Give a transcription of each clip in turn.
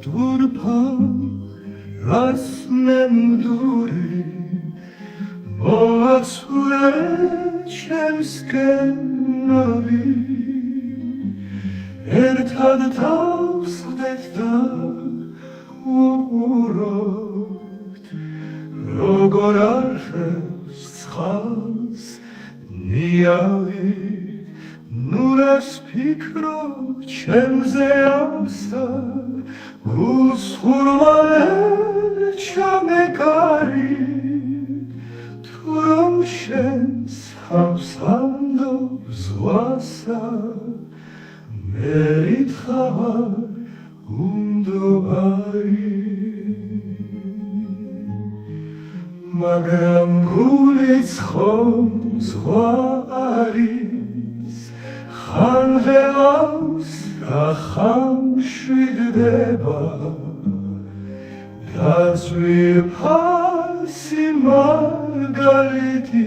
დურფა რას ნამდური მოაცურე ჩემსკენავი ერთად დავსვდეთ და უყუროთ როგორ არხევს ცხალს ნიავი ნუ რას ფიქრო ჩემზე ამსა უსხურვალე ჩამეკარი თუ რომ შენს ჰავს ანდობს ზღვასა მერითხავარ უნდობარი მაგრამ გულიც ხომ ზღვა არის ხან ვეღავს და ხან შვიდდება დაწვირფასი მარგალიტი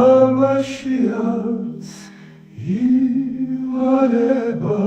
ამაშიაც ივალება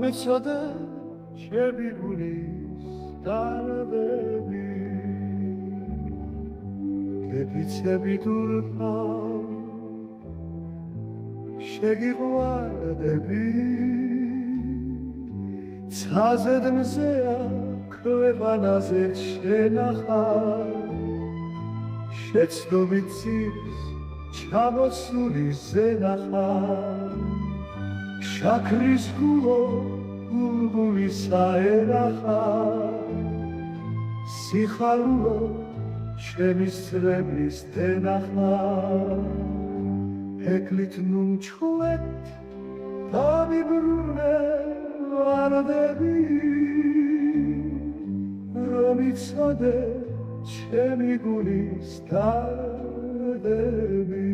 ხომიცოდე ჩემი გულის დარბები გეფიცები დურფა შეგიყვარდები ცაზედ მზეა ქვევანაზე შენახარ შეცდომით ცირს ჩამოსული ზენახარ შაქრის გულო ბულბულისა ერახარ სიხარულო ჩემი სწრებლის დენახარ ეკლით ნუ მჩხვეთ დავიბრუნე ვარდები რომ იცოდე ჩემი გულის დარდები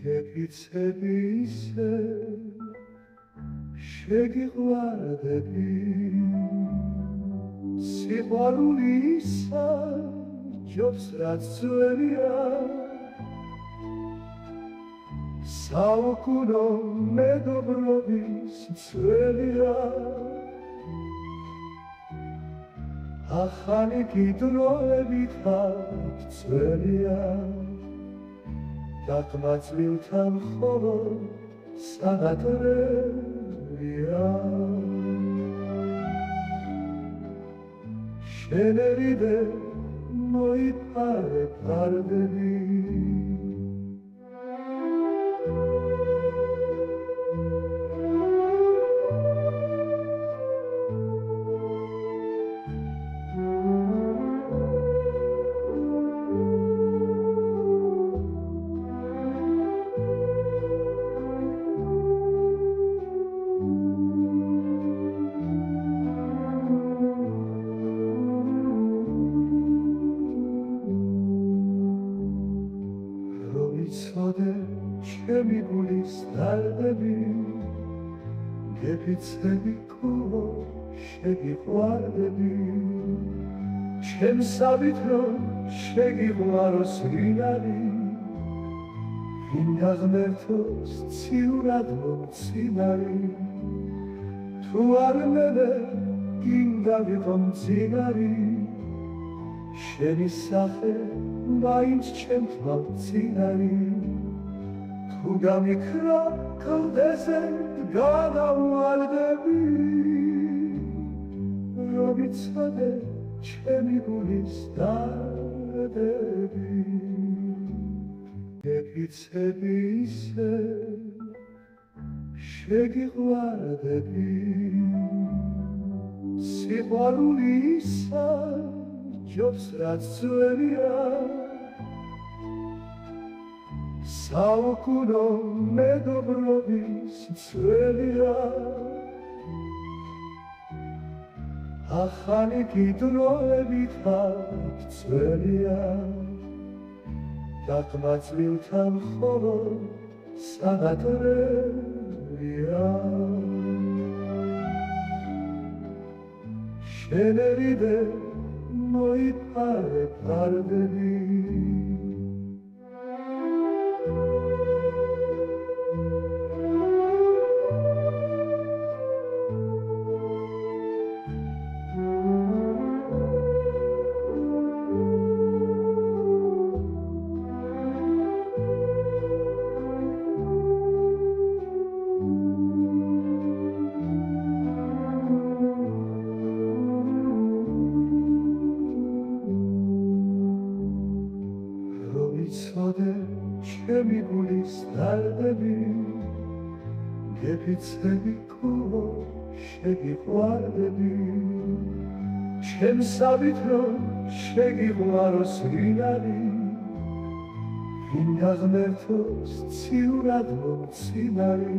გეფიცები ისე შეგიყვარდები სიყვარული ისა ჯობს რაც ძველია საუკუნო მეგობრობის ძველია ახალი კიდროებით ძველია დაკმაწვილთან მხოლოდ სანატრელია შენერიდე მოიფარე ფარდები გეფიცები კულო შეგიყვარდები ჩემსავით რომ შეგიყვაროს ვინ არის ვინ გაღმერთოს ციურად მომცინარი თუ არ მენე გინდა ვიყო მძინარი შენი სახე მაინც ჩემთმა მძინარი თუ გამიქრა კლდეზე განავალდები რომ იცოდე ჩემი გულის დარდები გეფიცები ისე შეგიყვარდები სიყვარული ისა ჯობს რაც ძველია საუკუნო მეგობრობის ძველია ახალი კიდროებით ძველია დაკმაწვილთან მხოლოდ სანატრელია შენერიდე მოიფარე პარდები ჩემი გულის დარდები გეფიცები კულო შეგიყვარდები ჩემსავით რომ შეგიყვაროს ვინ არის ვინ გაღმერთოს ციურად მომცინარი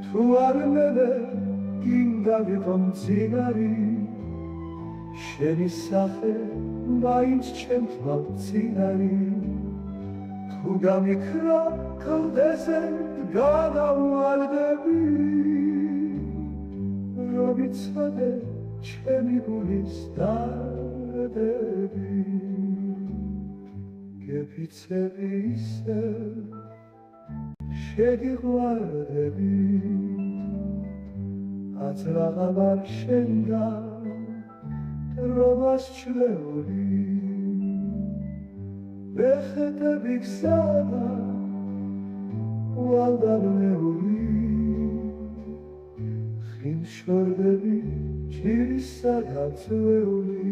თუ არ მენე გინდა ვიყო მძინარი შენი სახე მაინც ჩემთმა მძინარი თუ გამიქრა კლდეზე განავალდები რომ იცოდე ჩემი გულის დარდები გეფიცები ისე შეგიყვარდები აწრაღაბარ შენგან რობას ჩლეული ბეხეთები გზადა ვალდანეული ხიმშორდები ჭირისა გაწვეული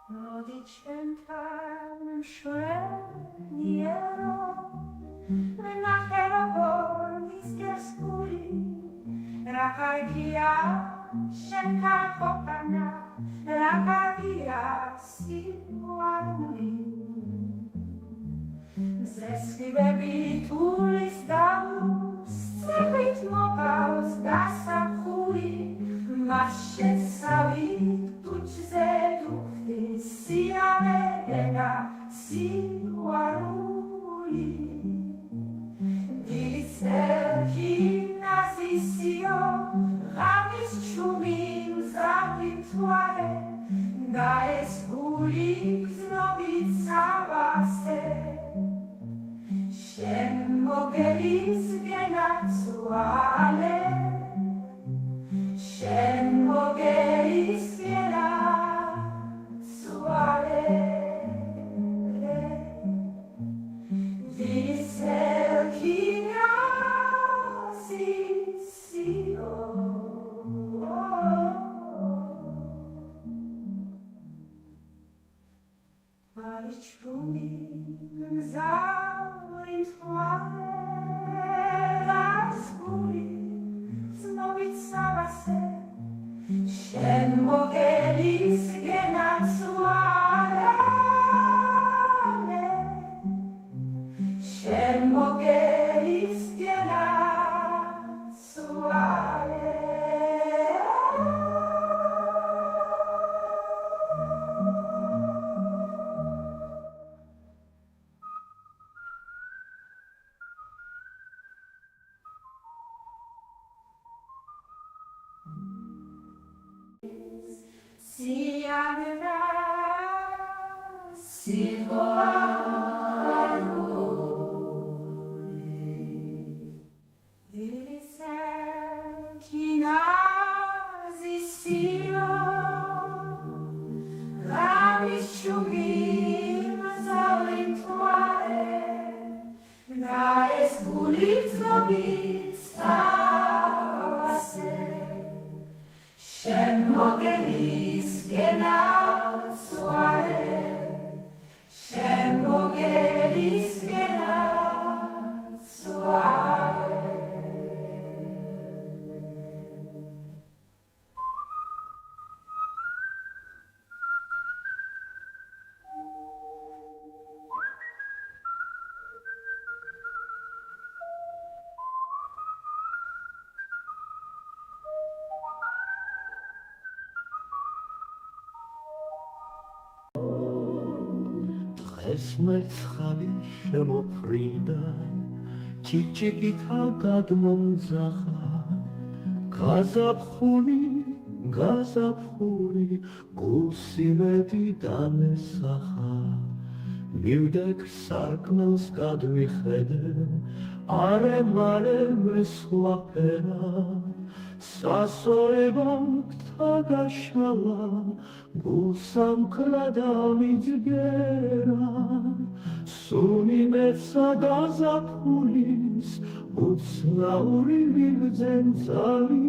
Rodicentam shreniero, Rakagia, Sheka Hopana, Rakagia, Sinuarui. Zescrivevi tulis daus, Sevit mopaus, Gasacui, Mashet savit, Tuczeduchti, Siamega, Sinuarui. Dilisel Nasisio, Ramis Chumim, Zavituare, Gaes Ulix Novit Savase, Shem Mogelis Genatsuale, Shem Mogelis Genatsuale. Dilisel Shen Mogelis Genatsuale, Shen Mogelis Genatsuale. Siamena, Sinuarui. Dilisel Kinazisio, Ramis Chumim, Zalintuare, Gaes Ulix Novit Savase, Shem Mogelis Genatsuale, Shem Mogelis Genatsuale. Esmerცხალი შემოფრინდა, ჩიჩიკითა გადმომძახა, გაზაფხული, გულსიმედი დამესახა. მივდექ სარკმელს გადვიხედე, არემარემ ესვაფერა, სასოებამ გთა გაშალა, გულსამქრა დავიძგერა. სუნი მეცა გაზაფხულის, უცნაური მიგძენწალი,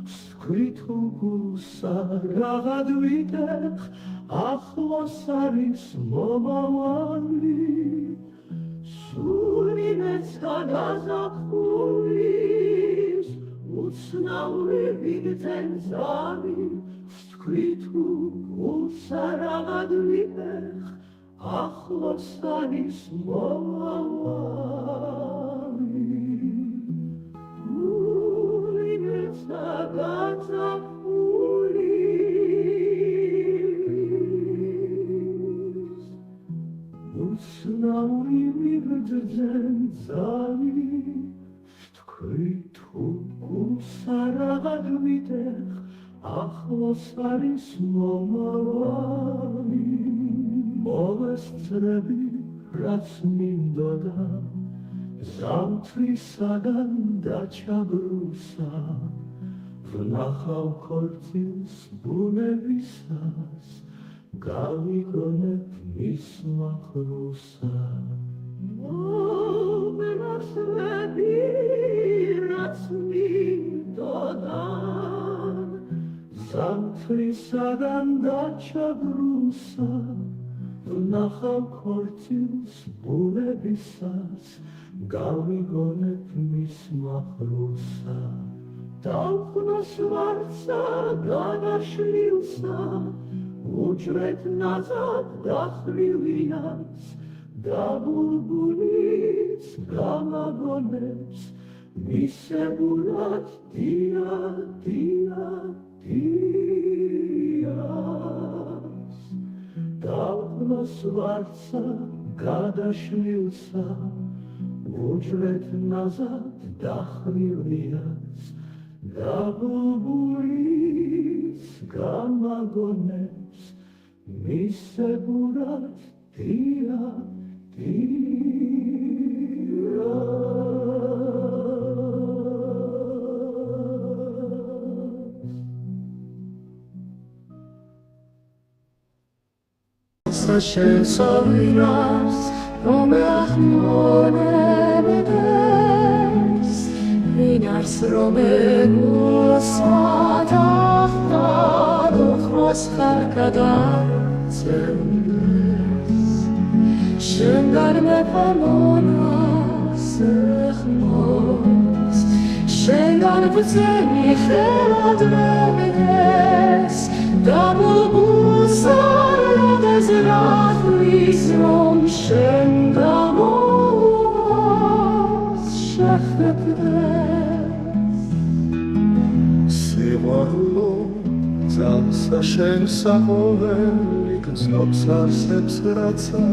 ვსქვით უგულსა რაღაც ვიდეხ, ახლოს არის მომავალი. სუნი მეცა გაზაფხულის, უცნაური მიგძენწალი, ვსქვით უგულსა რაღაც ვიდეხ, ახლოს არის მომავალი. სუნი მეცა გაზაფხულის, უცნაური მიგძენწალი, ვსქვით უგულსა რაღაც ვიდეხ, ახლოს არის მომავალი. მოვესწრები რაც მინდოდა, ზამთრისაგან დაჩაგრუსა, ვნახავ ქორწილს ბუნებისას, გავიგონებ მის მახლოსა. მოვესწრები რაც მინდოდა, ზამთრისაგან დაჩაგრუსა, ვნახავ ქორწილს ბუნებისას, გავიგონებ მის მახლოსა. დავხნოს ვარცა განაშლილსა უჯრეთ ნაზად დახრივიას და ბულბულის გამაგონებს მისებურად დია დიას დავხნოს ვარცა გადაშლილსა უჯრეთ ნაზად დახრივიას და ბულბულის გამაგონებს მისებურად დია შენს ავინას რომ ახმონებდეს ვინარს რომ ეგოსადახდა ოხროს ხარ გადაცემდეს შენგან მეფამონას ეხმოს შენგან ბრძენი ხელად მევიდეს და ბულბულსა Zradlis rom shen damos shafetes Sivarlo zalsa shen sahovel Knopsa seps ratsa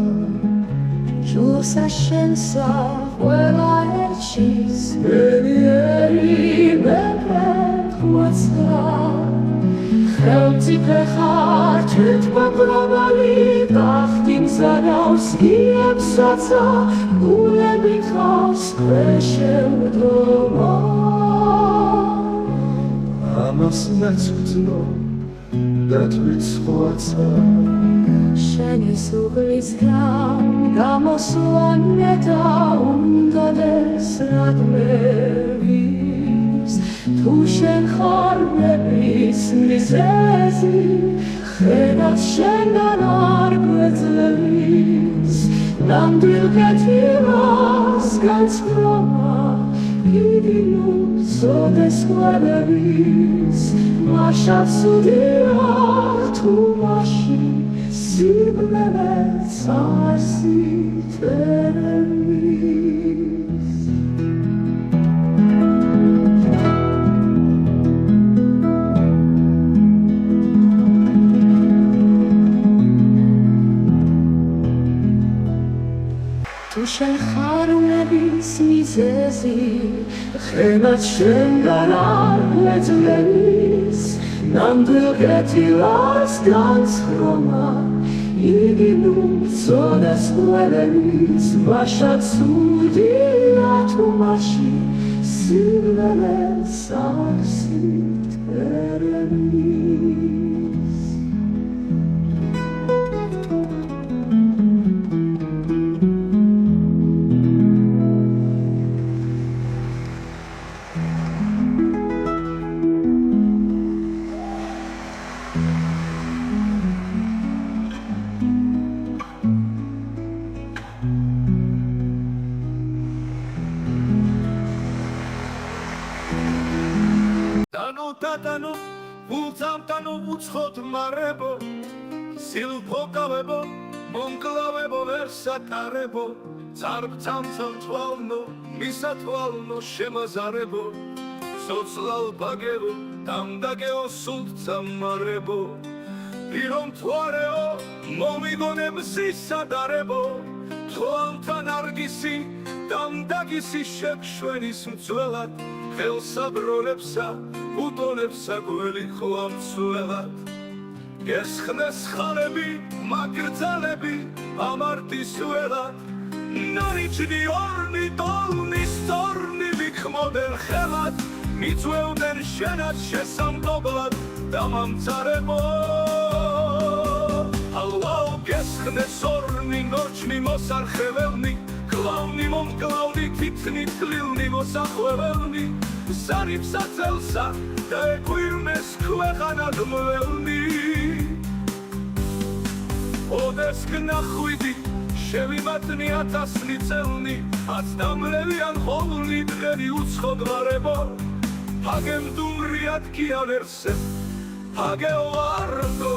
Jusa shen sahuela elchis Eri bepet huatsa Helti pechar tet bagravali Tachtim zaraus giepsaca Ulebit haus kveshel doma Amas netzutno Detvit schuatsa Shenis ugrizgan Gamosuan neta Undades radmevis Tu shen charmevis Nizezi Chenat shengan argvetlevis Nam dilgetiras Ganz kroma Idinu Sodes kvelevis Mashat sudiar Tu mashi Siblevet Sarsi terevis Tu shen charmevis mizezi Chenat shengan argvetlevis Nam dilgetiras ganz kroma Idinu sodas kvelevis Mashat sudiat umashi Siblevet sarsi terevis Tano, Ulzamtano, Utzhot Marebo, Silpokavebo, Monclavebo, Versatarebo, Zarbzamzam Twalno, Misatwalno, Shemazarebo, Sotzlal Bagero, Tamdageo Sultzam Marebo, Pirom Tuareo, Momigonem Sisadarebo, Tualtan Argisi, Tamdagisi Shekshwenis Mtsuelat, Felsabrolepsa, Utonepsa gweli khwamtsvelad Geskhnes khalebi, magrzalebi, amartisvelad Narichni orni dolni storni vikmoder khelad Mitzvelden shenat shesamdoblad damamtsarebo Allah geskhnes orni nochni mosarkhevelni Klavni momklavni titni tlilni mosakhvevelni Sarif satzelsa, da equilmes kwehanad mvelni Odes gnachuidi, shevimatni atasni tselni Atsdamlevian chovni dgeni utschodvarebo Hagem dumriat ki alerse Hage oardo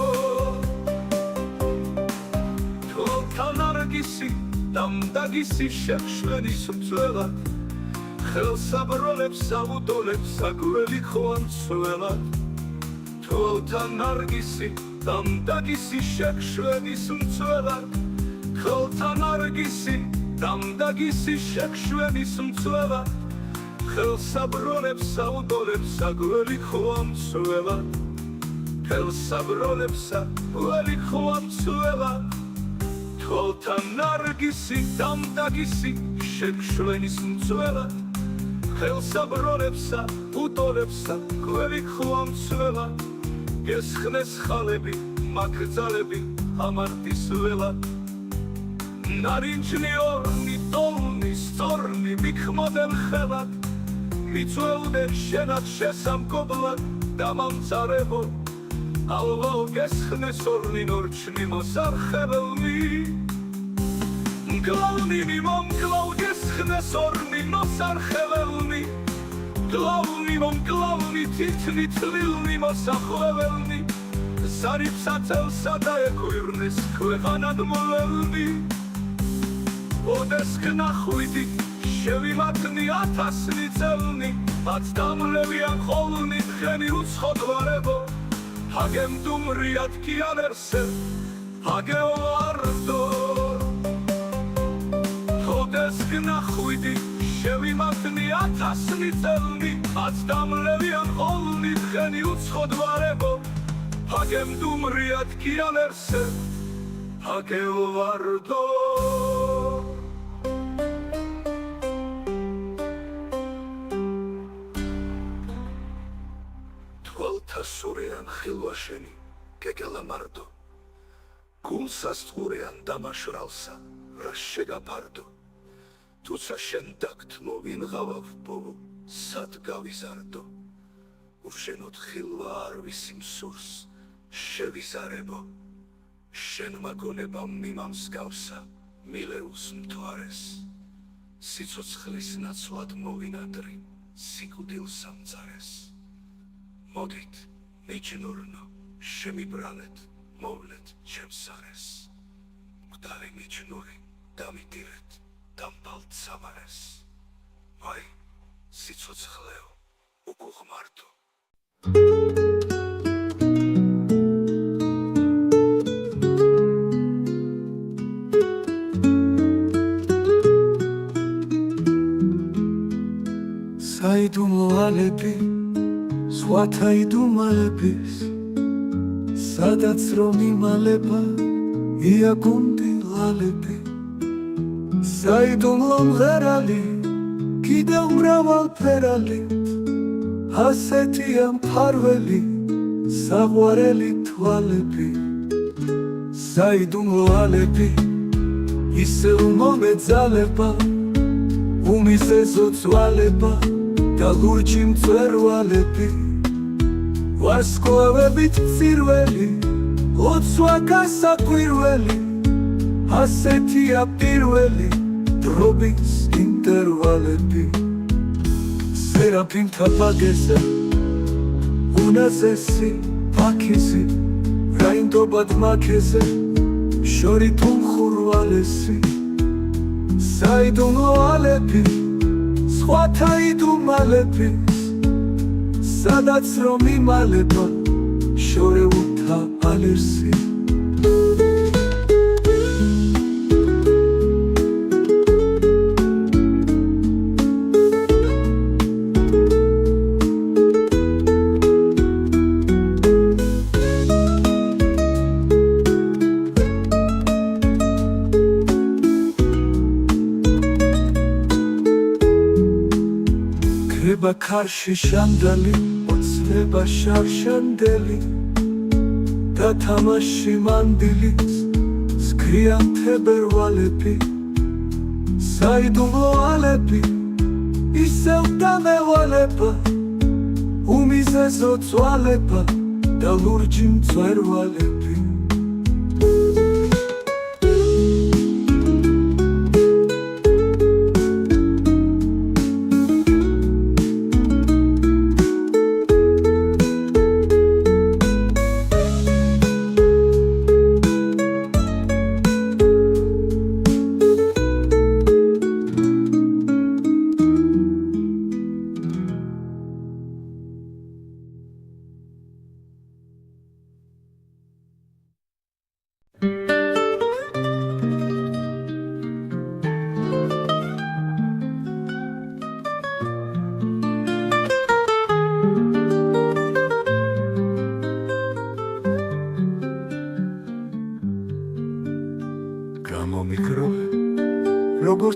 Tanargisi Damdagisi Shekshvenis mtzvelat Chel sabroleb savudoleb Sagveli khoan tzvelat Tanargisi Damdagisi Shekshvenis mtzvelat Chel tanargisi Damdagisi Shekshvenis mtzvelat Chel sabroleb savudoleb Sagveli khoan tzvelat Chel sabroleb Sagveli khoan tzvelat Tanargisi, damdagisi, shekshvenis mtzvelat Ხელსაბროლებსა, უტოლებსა, ქვევი ხვამ ცველად გესხნეს ხალები, მაგძალები, ამარტის ველად ნარინჯნი ორნი, ტოლნი, სწორნი, მიქმოდენ ხელად მიწველდნენ შენად შესამკობლად დამამწარებო ალვაო გესხნეს ორნი, ნორჩნი მოსარხებელნი Glowni mom glow gesknes orni nosarchevelni Glowni titni tlilni mosachlevelni Saripsatel sadaekuirnes kvehanad molelni Odesk nakhvidi shevimatni atasni tselni Matsdamlevian kholni tkheni utsxodvarebo Hagem dumriat ki alerse Hage oardo Nakhvidi shevimagni atasni tselni Matsdamlevian kholni tkheni utsxodvarebo Hagem dumriat ki alerse Hage oardo Tvalta surian khilvasheni gegelamardo Gulsasturian damashralsa rashegapardо Თუცა შენ დაგთმო ვინღავავ ბოლო სად გავიზარდო უშენოდ ხილვა არ ვისიმსურს შევიზარებო შენ მაგონებამ მიმამსგავსა მილეულს მთვარეს სიცოცხლის ნაცვლად მოვინადრი სიკვდილს ამძარეს მოდით მიჯნურნო შემიბრალეთ მოვლეთ ჩემს სარეს მკვდარი მიჯნური დამიდირეთ Dampalt samares, vai, sitsotsxleo, ukughmardo. Saidumo alepi, swata idumalebis, sadats rom imaleba, iagundi lalepi. Saidumlo მღერალი, კიდევ მრავალფერალით ასეთია მფარველი, საყვარელი თვალები Saidumlo ალები, ისევ მომეძალება უმიზეზო ძვალება და ლურჯი მწვერვალები ვარსკვლავებით მწირველი, ლოცვა გასაკვირველი ასეთია პირველი დრობის ინტერვალები სერაფიმთა ბაგეზე უნაზესი ფაქიზი რაინდობად მაქეზე შორით უმხურვალესი საიდუმლო ალები სხვათა იდუმალების სადაც რომ იმალება შორეულთა ალერსი Karşı şandali, otsveba şarşandeli Da tamashi mandilis, skriyan tebervalepi Saidumlo alepi, isev damevaleba Umizezo tzvaleba, da lurjim tzvervalepi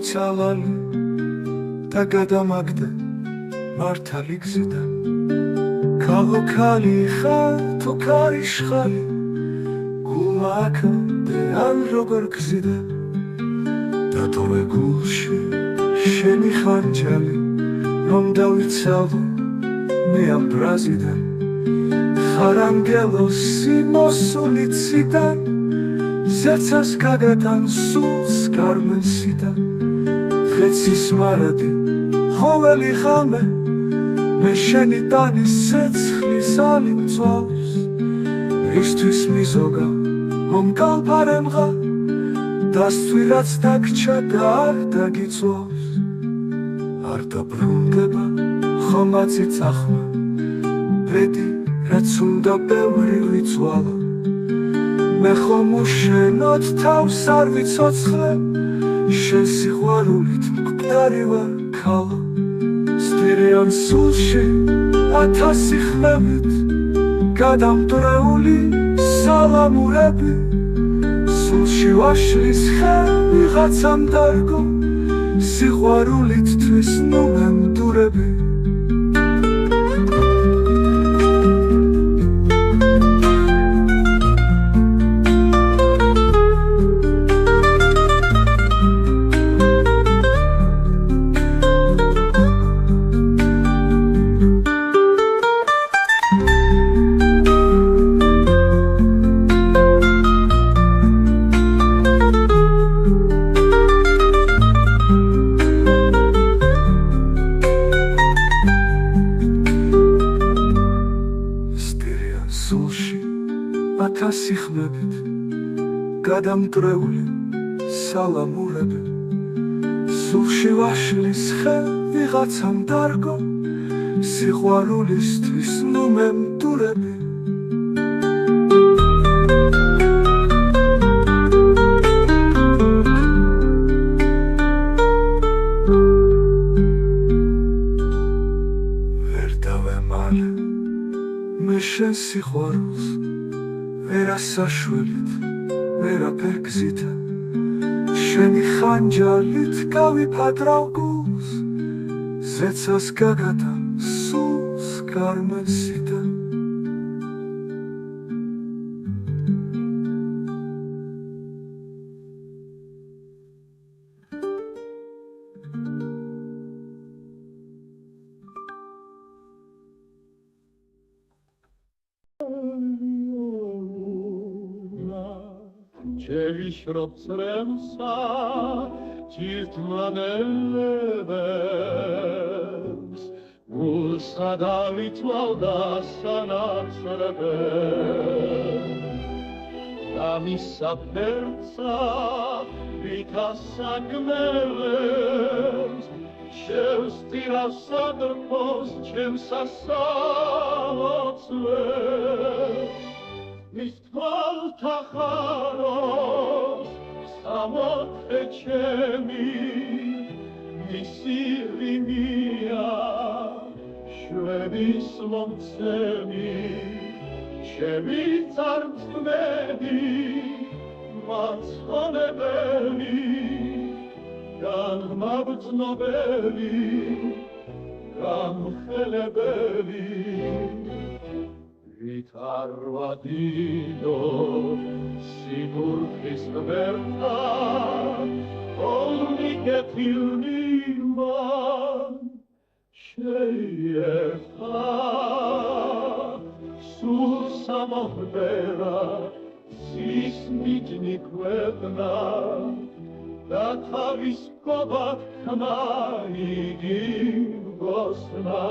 მორცალალი და გადამაგდა მართალი გზიდან ქალო ქალი ხარ თუ ქარიშხალი გულმაქა ან როგორ გზიდა დატოვე გულში შენი ხანჯალი რომ დავიცალო მე ამ ბრაზიდან ხარ ანგელოსი მოსული ციდან ზეცას გაგატან სულს გარმენსიდან ხეცის მარადი ხოველი ხამე მე შენი ტანის ცეცხლის ალი მწვავს რისთვის მიზოგა რომ გავფარემღა დასცვი რაც დაგჩა და არ დაგიწვავს არ დაბრუნდება ხომაცი წახმა ბედი რაც უნდა ბევრი ვიწვალო მე ხომ უშენოდ თავს არ ვიცოცხლე შენ სიყვარულით მკვდარი ვარ ქალო სტირიან სულში 1000 ხმებით გადამტვრეული სალამურები სულში ვაშლის ხე ვიღაცამ დარგო სიყვარულით თვის ნუ მემდურები სიხმებით გადამტვრეული სალამურები სულში ვაშლის ხე ვიღაცამ დარგო სიყვარულისთვის ნუ მემდურები ვერ დავემალე მე შენ სიყვარულს ვერასაშველით, ვერაფერ გზითა შენი ხანჯალით გავიფატრავ გულს ზეცას გაგატან სულს გარმენსიდან Cherishrob sremsa, tirtmanelebens, Ulsadavit lauda sanatsrebens, Damisa perca, vitasa gmelens, Chevstira sadrpos, chevsasalotsves, Mistval tacharos, samot echemi, misiri mia, shvevis momtsemi, shemi tsarmtmedi, matshonebeli, gan mabtnobeli, gan chelebeli. Vitarvadido, simurchis verta, olniket ilniman, sheyecha, susamohdera, sismitnik vedna, datavis kovat knaigim gosna.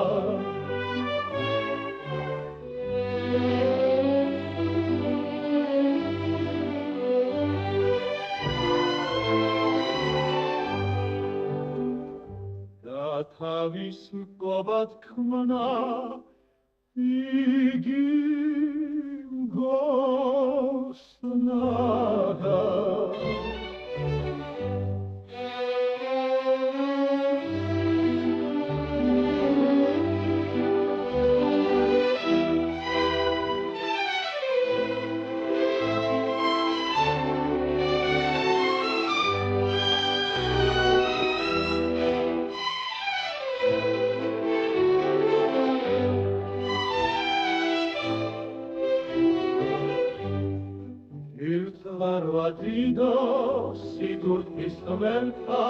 Tavis gobat kmana igim gosnada დიდო სიდურთის ღმერთა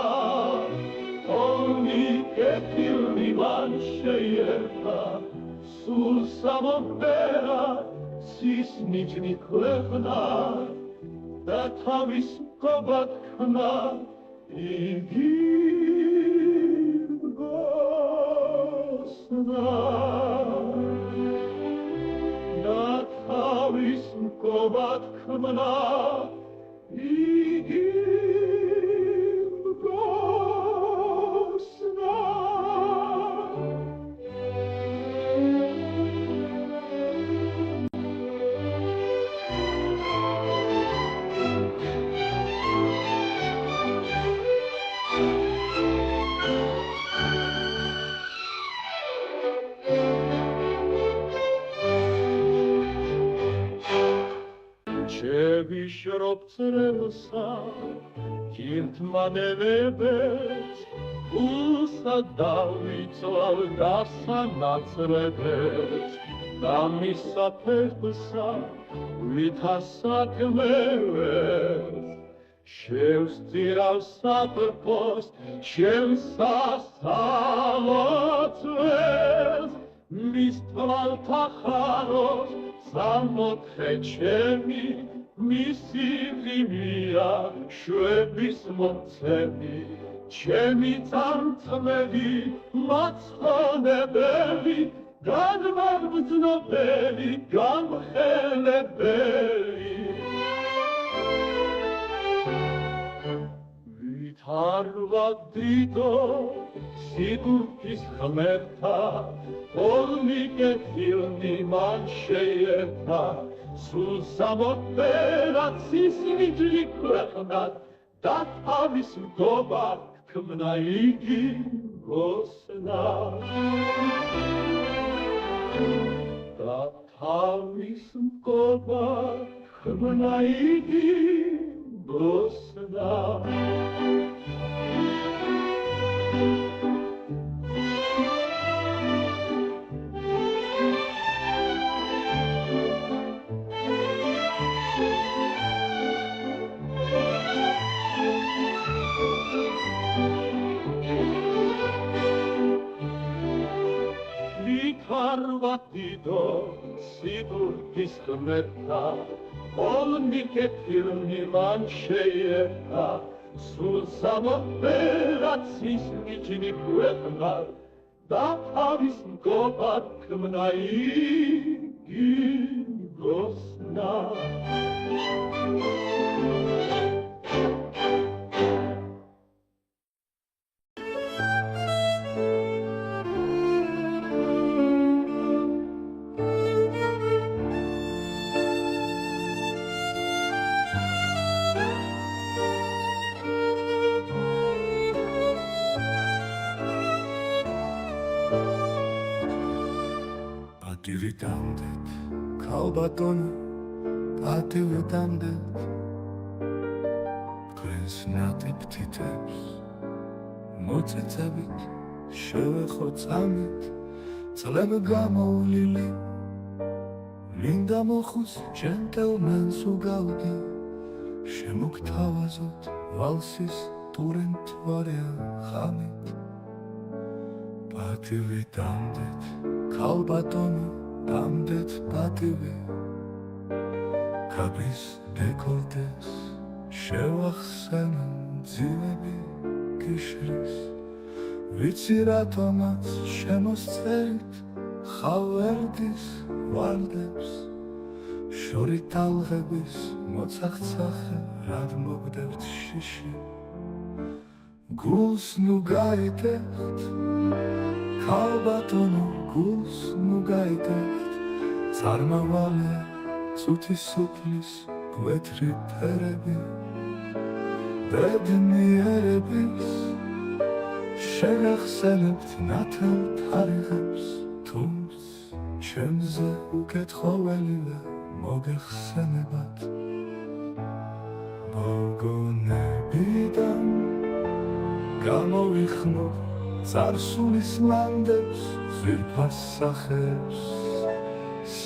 ონი კეთილნი მან შეიერთა სულ სამოფერა cis ნიჭნი ქვეყნა და თავის მკობად ხნა იგი მგოსნა და თავის მკობად ხნა იგი მგოსნა შევიშრობ წრესა გირთმანებებს უსა დავიწვალ დასანაცრებებს და მისაფეხსა ვითასაკმევებს შევსწირავ საფრთხოს ჩემს სასალოცველს მის თვალთა ხაროს სამოთხე ჩემი მისი ღიმია შვების მომცემი ჩემი წამწმები მაცხონებელი განმაგრძნობელი გამხელებელი ვითარვა დიდო სიდურთის ღმერთა ონი კეთილნი მან შეიერთა სულ სამოფერა cis ნიჭნი ქვეყნა და თავის მკობად ხნა იგი მგოსნა და თავის მკობად ხნა იგი მგოსნა ვითარვა დიდო სიდურთის ღმერთა ონი კეთილნი მან შეიერთა სულ სამოფერა cis ნიჭნი ქვეყნა და თავის მკობად ხნა იგი მგოსნა Πατივიდამდეთ, ქალბატონი, πατივიდამდეთ თქვენს ნატიფთითებს მოწეწებით შევეხოცამით წლები გამოვლილი მინდა მოხუს ჯენტელმენს უგავდი შემოგთავაზოთ ვალსის ტურინთვარიან ხამით πατივიდამდეთ ქალბატონი დამდეთ პატივი კაბრის დეკოლტეს შევახსენე ძილები გიშრის ვიცი რატომაც შემოსწერით ხავერდის ვარდებს შორი ტალღების მოწახცახე რად მოგდებთ შიში გულს ნუ გაიტეხთ ქალბატონო გულს ნუ გაიტეხთ წარმავალე წუთი სუფლის გვეთრი ფერები ბედნიერების შეგახსენებთ ნათელ თარიღებს თუმც ჩემზე უკეთხოველივე მოგეხსენებათ მოგონებიდან გამოვიხმო წარსულის ლანდებს ძვირფას სახებს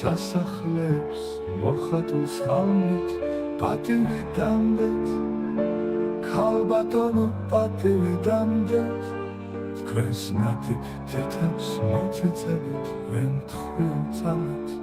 სასახლებს მოხატულს ხალმით პატივი დამდეთ ქალბატონო პატივი დამდეთ თქვენს ნათით თითებს მოწიწებით ვენ თქვენ წამეთ